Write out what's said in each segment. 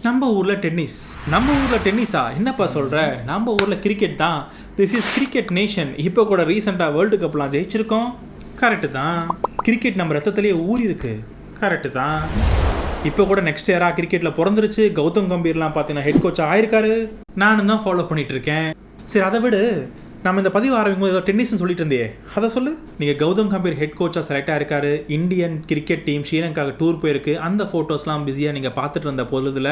நம்ம ஊரில் டென்னிஸ். நம்ம ஊரில் டென்னிஸா? என்னப்பா சொல்கிற? நம்ம ஊரில் கிரிக்கெட் தான். This is cricket nation. இப்போ கூட ரீசெண்டாக வேர்ல்டு கப்லாம் ஜெயிச்சிருக்கோம். கரெக்டு தான். கிரிக்கெட் நம்ம ரத்தத்திலேயே ஊறி இருக்கு. கரெக்டு தான். இப்போ கூட நெக்ஸ்ட் இயராக கிரிக்கெட்டில் பிறந்துருச்சு. கௌதம் கம்பீர்லாம் பார்த்தீங்கன்னா ஹெட் கோச் ஆயிருக்காரு. நானும் தான் ஃபாலோ பண்ணிட்டு இருக்கேன். சரி, அதை விட நம்ம இந்த பதிவு ஆரம்பிக்கும் போது ஏதோ டென்னிஸ்னு சொல்லிட்டு இருந்தே, அதை சொல்லு. நீங்கள் கௌதம் கம்பீர் ஹெட் கோச்சாக செலக்ட் ஆயிருக்காரு. இந்தியன் கிரிக்கெட் டீம் ஸ்ரீலங்காவுக்கு டூர் போயிருக்கு. அந்த ஃபோட்டோஸ்லாம் பிஸியாக நீங்கள் பார்த்துட்டு இருந்த பொழுதுல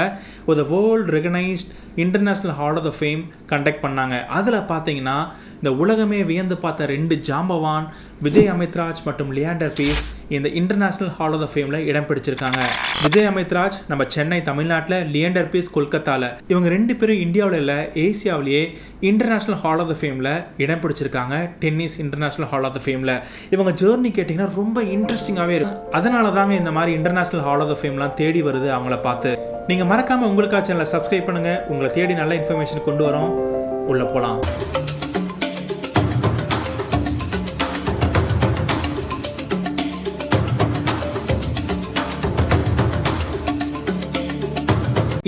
ஒரு world recognised international hall of the fame conduct பண்ணாங்க. அதில் பார்த்தீங்கன்னா இந்த உலகமே வியந்து பார்த்த 2 ஜாம்பவான் விஜய் அமித்ராஜ் மற்றும் லியாண்டர் பீஸ் இந்த இன்டர்நேஷ்னல் ஹால் ஆஃப் த ஃபேமில் இடம் பிடிச்சிருக்காங்க. விஜய் அமித்ராஜ் நம்ம சென்னை தமிழ்நாட்டில், லியாண்டர் பீஸ் கொல்கத்தாவில். இவங்க 2 பேரும் இந்தியாவில் இல்லை, ஏசியாவிலேயே இன்டர்நேஷ்னல் ஹால் ஆஃப் த ஃபேமில் இடம் பிடிச்சிருக்காங்க. Tennis international hall of the ஃபேமில் இவங்க ஜேர்னி கேட்டிங்கன்னா ரொம்ப இன்ட்ரெஸ்டிங்காகவே இருக்கும். அதனால தாங்க இந்த மாதிரி இன்டர்நேஷ்னல் ஹால் ஆஃப் த ஃபேம்லாம் தேடி வருது அவங்கள பார்த்து. நீங்கள் மறக்காமல் உங்களுக்காக சேனலை சப்ஸ்கிரைப் பண்ணுங்கள். உங்களை தேடி நல்ல இன்ஃபர்மேஷன் கொண்டு வரோம். உள்ளே போகலாம்.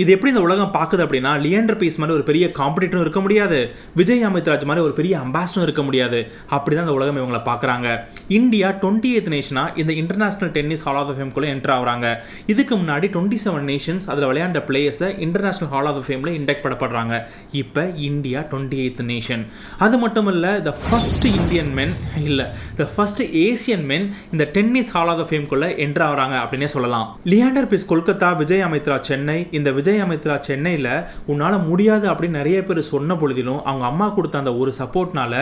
இது எப்படி இந்த உலகம் பார்க்குது அப்படின்னா, லியாண்டர் பீஸ் மாதிரி ஒரு பெரிய காம்படிட்டரும் இருக்க முடியாது, விஜய் அமித்ராஜ் மாதிரி ஒரு பெரிய அம்பாசிடரும் இருக்க முடியாது. அப்படி தான் இந்த உலகம் இவங்களை பார்க்குறாங்க. இந்தியா 28th நேஷனாக இந்த international tennis hall of the ஃபேம்குள்ளே என்ட்ரு ஆகிறாங்க. இதுக்கு முன்னாடி 27 நேஷன்ஸ் அதில் விளையாண்ட பிளேயர்ஸை இன்டர்நேஷனல் ஹால் ஆஃப் த ஃபேமில் இண்டக்ட் பண்ணப்படுறாங்க. இப்போ இந்தியா 28th நேஷன். அது மட்டும் இல்லை, த ஃபர்ஸ்ட் இந்தியன் மென் இல்லை, த ஃபர்ஸ்ட் ஏசியன் மென் இந்த டென்னிஸ் ஹால் ஆஃப் த ஃபேம்குள்ளே என்ட்ரு ஆகிறாங்க அப்படின்னே சொல்லலாம். லியாண்டர் பீஸ் கொல்கத்தா, விஜய் அமித்ராஜ் சென்னை. இந்த விஜய் அமித்ரா சென்னையில் உன்னால் முடியாது அப்படின்னு நிறைய பேர் சொன்ன பொழுதிலும் அவங்க அம்மா கொடுத்த அந்த ஒரு சப்போர்ட்னால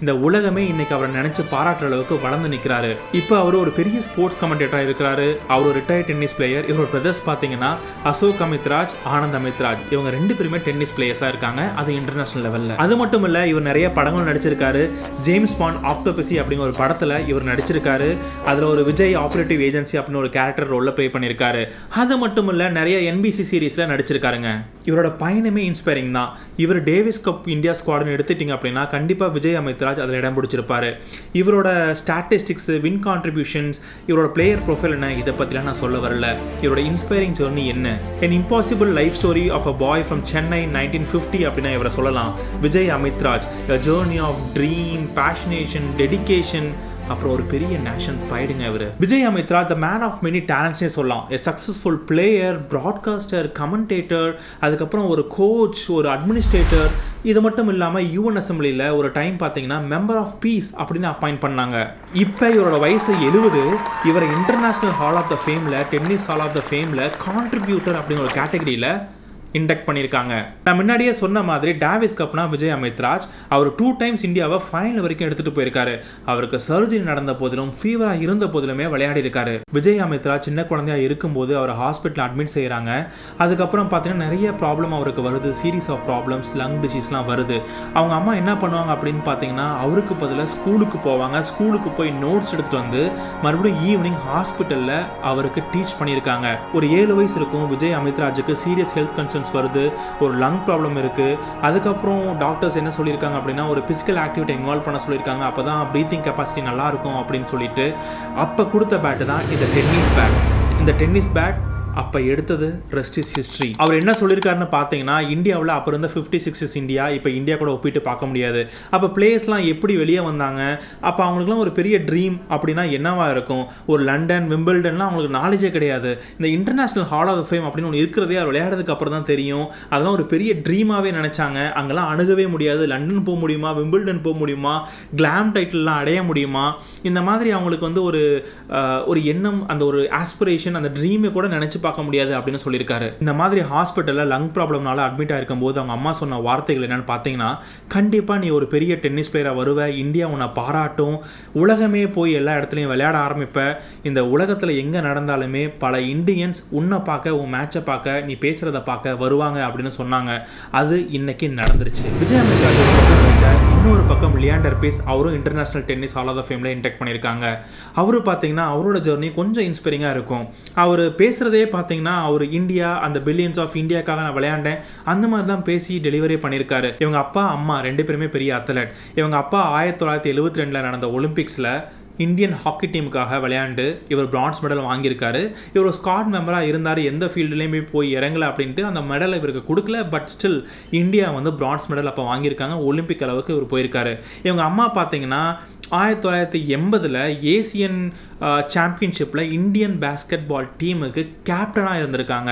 இந்த உலகமே இன்னைக்கு அவரை நினைச்சு பாராட்டுற அளவுக்கு வளர்ந்து நிற்கிறாரு. இப்போ அவர் ஒரு பெரிய ஸ்போர்ட்ஸ் கமெண்டேட்டராக இருக்கிறாரு. அவர் ஒரு ரிட்டையர்ட் டென்னிஸ் பிளேயர். இவரோட பிரதர்ஸ் பார்த்தீங்கன்னா அசோக் அமித்ராஜ், ஆனந்த் அமித்ராஜ். இவங்க 2 பேருமே டென்னிஸ் பிளேயர்ஸாக இருக்காங்க, அது இன்டர்நேஷனல் லெவலில். அது மட்டும் இல்லை, இவர் நிறைய படங்கள் நடிச்சிருக்காரு. ஜேம்ஸ் பாண்ட் ஆக்டோபசி அப்படிங்கிற ஒரு படத்தில் இவர் நடிச்சிருக்காரு. அதில் ஒரு விஜய் ஆபரேட்டிவ் ஏஜென்சி அப்படின்னு ஒரு கேரக்டர் ரோலில் ப்ளே பண்ணியிருக்காரு. அது மட்டும் இல்லை, நிறைய NBC சீரீஸில் நடிச்சிருக்காருங்க. இவரோட பயணமே இன்ஸ்பைரிங் தான். இவர் டேவிஸ் கப் இந்தியா ஸ்குவாட்னு எடுத்துட்டீங்க அப்படின்னா கண்டிப்பாக விஜய் அமித்ராஜ் அதில் இடம் பிடிச்சிருப்பாரு. இவரோட ஸ்டாட்டிஸ்டிக்ஸ், வின் கான்ட்ரிபியூஷன்ஸ், இவரோட பிளேயர் ப்ரொஃபைல் என்ன, இதை பற்றிலாம் நான் சொல்ல வரல. இவரோட இன்ஸ்பைரிங் ஜர்னி என்ன, an impossible life story of a boy from Chennai 1950 அப்படின்னா இவரை சொல்லலாம். Vijay Amritraj, a journey of dream, passionation, dedication, அப்புறம் ஒரு பெரிய நேஷனல் ப்ரைடுங்க இவர். Vijay Amritraj the man of many டேலண்ட்ஸ்னே சொல்லலாம். A successful player, broadcaster, commentator, அதுக்கப்புறம் ஒரு கோச், ஒரு அட்மினிஸ்ட்ரேட்டர். இது மட்டும் இல்லாமல் UN அசம்பிளியில் ஒரு டைம் பார்த்தீங்கன்னா மெம்பர் ஆஃப் பீஸ் அப்படின்னு அப்பாயிண்ட் பண்ணாங்க. இப்போ இவரோட வயசு 70. இவரை இன்டர்நேஷ்னல் ஹால் ஆஃப் த ஃபேமில், டென்னிஸ் ஹால் ஆஃப் த ஃபேமில் கான்ட்ரிபியூட்டர் அப்படிங்கிற ஒரு கேட்டகரியில் இண்டக்ட் பண்ணியிருக்காங்க. நான் முன்னாடியே சொன்ன மாதிரி டேவிஸ் கப்னா விஜய் அமித்ராஜ் அவர் 2 times இந்தியாவை ஃபைனல் வரைக்கும் எடுத்துகிட்டு போயிருக்காரு. அவருக்கு சர்ஜரி நடந்த போதிலும், ஃபீவராக இருந்த போதிலுமே விளையாடி இருக்காரு. விஜய் அமித்ராஜ் சின்ன குழந்தையாக இருக்கும்போது அவர் ஹாஸ்பிட்டல் அட்மிட் செய்கிறாங்க. அதுக்கப்புறம் பார்த்தீங்கன்னா நிறைய ப்ராப்ளம் அவருக்கு வருது. சீரீஸ் ஆஃப் ப்ராப்ளம்ஸ், லங் டிசீஸ்லாம் வருது. அவங்க அம்மா என்ன பண்ணுவாங்க அப்படின்னு பார்த்தீங்கன்னா, அவருக்கு பதிலாக ஸ்கூலுக்கு போவாங்க. ஸ்கூலுக்கு போய் நோட்ஸ் எடுத்துகிட்டு வந்து மறுபடியும் ஈவினிங் ஹாஸ்பிட்டலில் அவருக்கு டீச் பண்ணியிருக்காங்க. ஒரு 7 வயசு இருக்கும் விஜய் அமித்ராஜுக்கு சீரியஸ் ஹெல்த் கன்சர்ன் வருது, ஒரு லங் ப்ராப்ளம் இருக்கு. அதுக்கப்புறம் டாக்டர்ஸ் என்ன சொல்லியிருக்காங்க அப்படின்னா, ஒரு பிசிக்கல் ஆக்டிவிட்டி இன்வால்வ் பண்ண சொல்லியிருக்காங்க. அப்பதான் பிரீத்திங் கெப்பாசிட்டி நல்லா இருக்கும் அப்படின்னு சொல்லிட்டு அப்ப கொடுத்த பேட் தான் இந்த டென்னிஸ் பேட். இந்த டென்னிஸ் பேட் அப்போ எடுத்தது ரெஸ்ட் இஸ் ஹிஸ்ட்ரி. அவர் என்ன சொல்லியிருக்காருன்னு பார்த்தீங்கன்னா, இந்தியாவில் அப்போ இருந்த 56 இந்தியா இப்போ இந்தியா கூட ஒப்பிட்டு பார்க்க முடியாது. அப்போ பிளேயர்ஸ்லாம் எப்படி வெளியே வந்தாங்க, அப்போ அவங்களுக்குலாம் ஒரு பெரிய ட்ரீம் அப்படின்னா என்னவா இருக்கும். ஒரு லண்டன், விம்பிள்டன்லாம் அவங்களுக்கு நாலேஜே கிடையாது. இந்த international hall of the fame அப்படின்னு ஒன்று இருக்கிறதே அவர் விளையாடுறதுக்கு அப்புறம் தான் தெரியும். அதெல்லாம் ஒரு பெரிய ட்ரீமாகவே நினச்சாங்க. அங்கெல்லாம் அணுகவே முடியாது. லண்டன் போக முடியுமா, விம்பிள்டன் போக முடியுமா, கிளாம் டைட்டில்லாம் அடைய முடியுமா, இந்த மாதிரி அவங்களுக்கு வந்து ஒரு எண்ணம், அந்த ஒரு ஆஸ்பிரேஷன், அந்த ட்ரீமை கூட நினச்சி பார்க்க முடியாது அப்படின்னு சொல்லியிருக்காரு. இந்த மாதிரி ஹாஸ்பிட்டலில் லங் ப்ராப்ளம்னால அட்மிட் ஆகிருக்கும் போது அவங்க அம்மா சொன்ன வார்த்தைகள் என்னன்னு பார்த்தீங்கன்னா, கண்டிப்பாக நீ ஒரு பெரிய டென்னிஸ் பிளேயராக வருவ, இந்தியா உன்னை பாராட்டும், உலகமே போய் எல்லா இடத்துலையும் விளையாட ஆரம்பிப்ப, இந்த உலகத்தில் எங்கே நடந்தாலுமே பல இந்தியன்ஸ் உன்னை பார்க்க, உன் மேட்சை பார்க்க, நீ பேசுகிறத பார்க்க வருவாங்க அப்படின்னு சொன்னாங்க. அது இன்னைக்கு நடந்துருச்சு. விஜய் அமித்ராஜ் இன்னொரு பக்கம் லியாண்டர் பீஸ் அவரும் international tennis hall of the ஃபேமில் இன்டெக்ட் பண்ணியிருக்காங்க. அவரு பார்த்தீங்கன்னா அவரோட ஜர்னி கொஞ்சம் இன்ஸ்பைரிங்காக இருக்கும். அவர் பேசுகிறதே பார்த்தீங்கன்னா அவர் இந்தியா, அந்த பில்லியன்ஸ் ஆஃப் இந்தியாக்காக நான் விளையாண்டேன் அந்த மாதிரி தான் பேசி டெலிவரி பண்ணியிருக்காரு. இவங்க அப்பா அம்மா 2 பேருமே பெரிய அத்லட். இவங்க அப்பா 1972 நடந்த ஒலிம்பிக்ஸில் இந்தியன் ஹாக்கி டீமுக்காக விளையாண்டு இவர் பிரான்ஸ் மெடல் வாங்கியிருக்காரு. இவர் ஒரு ஸ்குவாட் மெம்பராக இருந்தார், எந்த ஃபீல்டுலேயுமே போய் இறங்கலை அப்படின்ட்டு அந்த மெடலை இவருக்கு கொடுக்கல. பட் ஸ்டில் இந்தியா வந்து பிரான்ஸ் மெடல் அப்போ வாங்கியிருக்காங்க. ஒலிம்பிக் அளவுக்கு இவர் போயிருக்காரு. இவங்க அம்மா பார்த்தீங்கன்னா 1980 ஏசியன் சாம்பியன்ஷிப்பில் இந்தியன் பேஸ்கெட் பால் டீமுக்கு கேப்டனாக இருந்திருக்காங்க.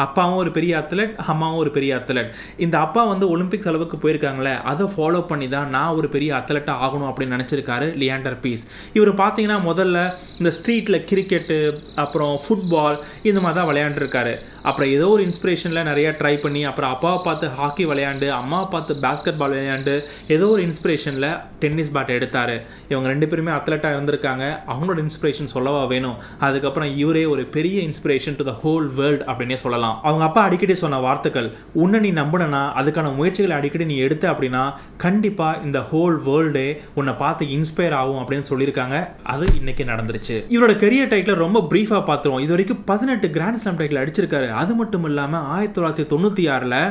அப்பாவும் ஒரு பெரிய அத்லட், அம்மாவும் ஒரு பெரிய அத்லட். இந்த அப்பா வந்து ஒலிம்பிக்ஸ் அளவுக்கு போயிருக்காங்களே, அதை ஃபாலோ பண்ணி தான் நான் ஒரு பெரிய அத்லட்டாக ஆகணும் அப்படின்னு நினச்சிருக்காரு லியாண்டர் பீஸ். இவர் பார்த்தீங்கன்னா முதல்ல இந்த ஸ்ட்ரீட்டில் கிரிக்கெட்டு, அப்புறம் ஃபுட்பால் இந்த மாதிரி தான் விளையாண்டுருக்காரு. அப்புறம் ஏதோ ஒரு இன்ஸ்பிரேஷனில் நிறையா ட்ரை பண்ணி, அப்புறம் அப்பாவை பார்த்து ஹாக்கி விளையாண்டு, அம்மாவை பார்த்து பேஸ்கெட் பால் விளையாண்டு, ஏதோ ஒரு இன்ஸ்பிரேஷனில் டென்னிஸ் பேட் எடுத்தார். இவங்க 2 பேருமே அத்லட்டாக இருந்திருக்காங்க. அவங்களோட இன்ஸ்பிரேஷன் சொல்லவா வேணும். அதுக்கப்புறம் இவரே ஒரு பெரிய inspiration to the whole world அப்படின்னே சொல்லலாம். அவங்க அப்பா அடிக்கடி சொன்ன வார்த்தைகள், உன்னை நீ நம்பினா அதுக்கான முயற்சிகளை அடிக்கடி நீ எடுத்த அப்படின்னா கண்டிப்பாக இந்த ஹோல் வேர்ல்டே உன்னை பார்த்து இன்ஸ்பயர் ஆகும் அப்படின்னு சொல்லியிருக்காங்க. அது இன்னைக்கு நடந்துருச்சு. இவரோட கெரியர் டைட்டில் ரொம்ப பிரீஃபாக பார்த்துருவோம். இது வரைக்கும் 18 கிராண்ட் ஸ்லாம் டைட்டில் அடிச்சிருக்காரு. அது மட்டும் இல்லாமல் 1996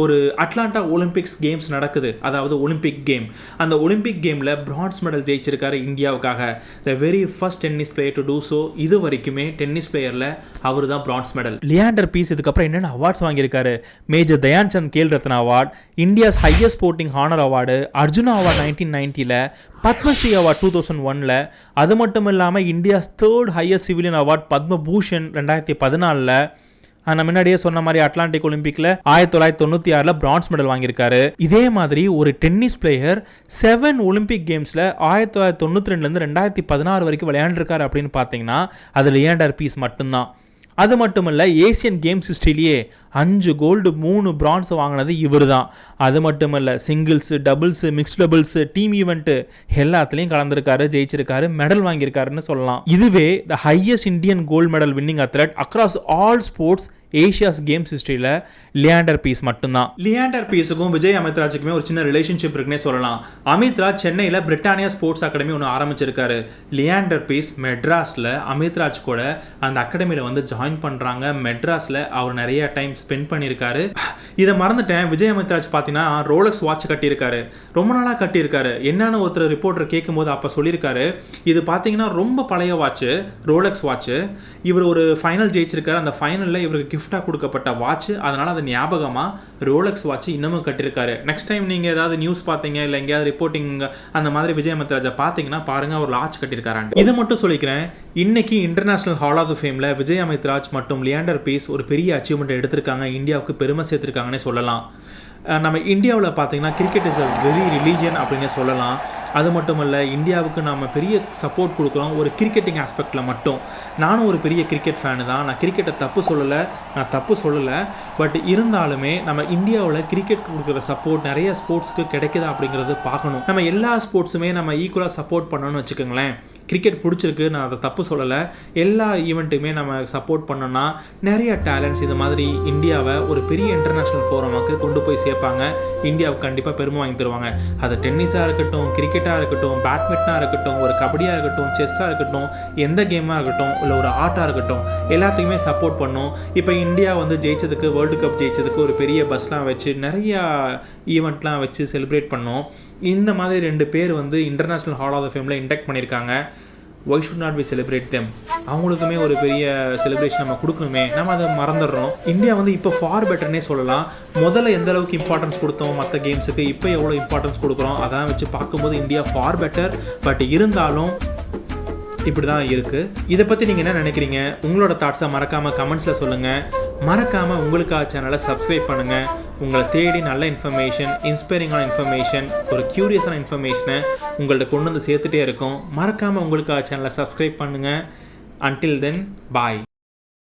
ஒரு அட்லாண்டா ஒலிம்பிக்ஸ் கேம்ஸ் நடக்குது, அதாவது ஒலிம்பிக் கேம். அந்த ஒலிம்பிக் கேமில் பிரான்ஸ் மெடல் ஜெயிச்சிருக்காரு இந்தியாவுக்காக. The very first tennis player to do so. இது வரைக்குமே டென்னிஸ் பிளேயரில் அவர் தான் பிரான்ஸ் மெடல். லியாண்டர் பீஸ் இதுக்கப்புறம் என்னென்ன அவார்ட்ஸ் வாங்கியிருக்காரு? Major Dhyan Chand Khel Ratna award, India's highest sporting honour award, Arjuna award 1990, Padma Shri award 2001, அது மட்டும் இல்லாமல் India's 3rd highest civilian award Padma Bhushan 2014. நான் முன்னாடியே சொன்ன மாதிரி அட்லாண்டிக் ஒலிம்பிக்ல 1996 பிரான்ஸ் மெடல் வாங்கியிருக்காரு. இதே மாதிரி ஒரு டென்னிஸ் பிளேயர் 7 ஒலிம்பிக் கேம்ஸ்ல 1992 2016 வரைக்கும் விளையாண்டுருக்காரு அப்படின்னு பார்த்தீங்கன்னா அது லியாண்டர் பீஸ் மட்டும்தான். அது மட்டும் இல்லை, ஏசியன் கேம்ஸ் ஹிஸ்ட்ரியிலேயே 5 கோல்டு 3 பிரான்ஸ் வாங்கினது இவர் தான். அது மட்டும் இல்லை, singles, doubles, mixed doubles, team event எல்லாத்துலேயும் கலந்துருக்காரு, ஜெயிச்சிருக்காரு, மெடல் வாங்கியிருக்காருன்னு சொல்லலாம். இதுவே the highest Indian gold medal winning athlete across all sports Asia's games ஹிஸ்ட்ரியில் லியாண்டர் பீஸ் மட்டும்தான். லியாண்டர் பீஸுக்கும் விஜய் அமித்ராஜுக்குமே ஒரு சின்ன ரிலேஷன்ஷிப் இருக்குன்னே சொல்லலாம். அமித்ராஜ் சென்னையில் பிரிட்டானியா ஸ்போர்ட்ஸ் அகாடமி ஒன்று ஆரம்பிச்சிருக்காரு. லியாண்டர் பீஸ் மெட்ராஸில் அமித்ராஜ் கூட அந்த அகாடமியில் வந்து ஜாயின் பண்ணுறாங்க. மெட்ராஸில் அவர் நிறைய டைம் ஸ்பெண்ட் பண்ணியிருக்காரு. இதை மறந்துட்டேன், விஜய் அமித்ராஜ் பார்த்தீங்கன்னா ரோலக்ஸ் வாட்ச் கட்டியிருக்காரு. ரொம்ப நாளாக கட்டியிருக்காரு. என்னன்னு ஒருத்தர் ரிப்போர்ட்டர் கேட்கும்போது அப்போ சொல்லியிருக்காரு, இது பார்த்தீங்கன்னா ரொம்ப பழைய வாட்ச்சு, ரோலக்ஸ் வாட்ச்சு. இவர் ஒரு ஃபைனல் ஜெயிச்சிருக்காரு. அந்த ஃபைனலில் இவருக்கு கிஃப்டாக கொடுக்கப்பட்ட வாட்ச். அதனால் அது ஞாபகமாக ரோலக்ஸ் வாட்ச் இன்னமும் கட்டியிருக்காரு. நெக்ஸ்ட் டைம் நீங்கள் ஏதாவது நியூஸ் பார்த்தீங்க இல்லை எங்கேயாவது ரிப்போர்ட்டிங் அந்த மாதிரி விஜய் அமித்ராஜை பார்த்தீங்கன்னா பாருங்கள் அவர் வாட்ச் கட்டியிருக்காரான். இதை மட்டும் சொல்லிக்கிறேன், இன்னைக்கு international hall of ஃபேமில் Vijay Amritraj மற்றும் லியாண்டர் பீஸ் ஒரு பெரிய அச்சீவ்மெண்ட் எடுத்திருக்காங்க. இந்தியாவுக்கு பெருமை சேர்த்திருக்காங்கன்னே சொல்லலாம். நம்ம இந்தியாவில் பார்த்தீங்கன்னா cricket is a very religion அப்படின்னே சொல்லலாம். அது மட்டும் இல்லை, இந்தியாவுக்கு நம்ம பெரிய சப்போர்ட் கொடுக்குறோம் ஒரு கிரிக்கெட்டிங் ஆஸ்பெக்டில் மட்டும். நானும் ஒரு பெரிய கிரிக்கெட் ஃபேனு தான். நான் கிரிக்கெட்டை தப்பு சொல்லலை. பட் இருந்தாலுமே நம்ம இந்தியாவில் கிரிக்கெட் கொடுக்குற சப்போர்ட் நிறைய ஸ்போர்ட்ஸ்க்கு கிடைக்குதா அப்படிங்கிறது பார்க்கணும். நம்ம எல்லா ஸ்போர்ட்ஸுமே நம்ம ஈக்குவலாக சப்போர்ட் பண்ணணும்னு வச்சுக்கோங்களேன். கிரிக்கெட் பிடிச்சிருக்கு, நான் அதை தப்பு சொல்லலை. எல்லா ஈவெண்ட்டுமே நம்ம சப்போர்ட் பண்ணோன்னா நிறைய டேலண்ட்ஸ் இந்த மாதிரி இந்தியாவை ஒரு பெரிய இன்டர்நேஷ்னல் ஃபோரமுக்கு கொண்டு போய் சேர்ப்பாங்க. இந்தியாவுக்கு கண்டிப்பாக பெருமை வாங்கி தருவாங்க. அது டென்னிஸாக இருக்கட்டும், கிரிக்கெட்டாக இருக்கட்டும், பேட்மிண்டனாக இருக்கட்டும், ஒரு கபடியாக இருக்கட்டும், செஸ்ஸாக இருக்கட்டும், எந்த கேமாக இருக்கட்டும், இல்லை ஒரு ஆர்ட்டாக இருக்கட்டும், எல்லாத்துக்குமே சப்போர்ட் பண்ணும். இப்போ இந்தியா வந்து ஜெயிச்சதுக்கு, வேர்ல்டு கப் ஜெயிச்சதுக்கு ஒரு பெரிய பஸ்லாம் வச்சு நிறையா ஈவெண்ட்லாம் வச்சு செலிப்ரேட் பண்ணோம். இந்த மாதிரி 2 பேர் வந்து இன்டர்நேஷ்னல் ஹால் ஆஃப் த ஃபேமில் இண்டக்ட் பண்ணியிருக்காங்க. Why should not we celebrate them? அவங்களுக்குமே ஒரு பெரிய செலிப்ரேஷன் நம்ம கொடுக்கணுமே, நம்ம அதை மறந்துடுறோம். இந்தியா வந்து இப்போ ஃபார் பெட்டர்னே சொல்லலாம். முதல்ல எந்த அளவுக்கு இம்பார்ட்டன்ஸ் கொடுத்தோம் மற்ற கேம்ஸுக்கு, இப்போ எவ்வளோ இம்பார்ட்டன்ஸ் கொடுக்குறோம், அதான் வச்சு பார்க்கும்போது இந்தியா ஃபார் பெட்டர். பட் இருந்தாலும் இப்படி தான் இருக்குது. இதை பற்றி நீங்கள் என்ன நினைக்கிறீங்க? உங்களோட தாட்ஸை மறக்காமல் கமெண்ட்ஸில் சொல்லுங்கள். மறக்காமல் உங்களுக்காக சேனலை சப்ஸ்கிரைப் பண்ணுங்கள். உங்களை தேடி நல்ல இன்ஃபர்மேஷன், இன்ஸ்பைரிங்கான இன்ஃபர்மேஷன், ஒரு க்யூரியஸான இன்ஃபர்மேஷனை உங்கள்கிட்ட கொண்டு வந்து சேர்த்துட்டே இருக்கும். மறக்காமல் உங்களுக்காக சேனலை சப்ஸ்கிரைப் பண்ணுங்கள். Until then, bye.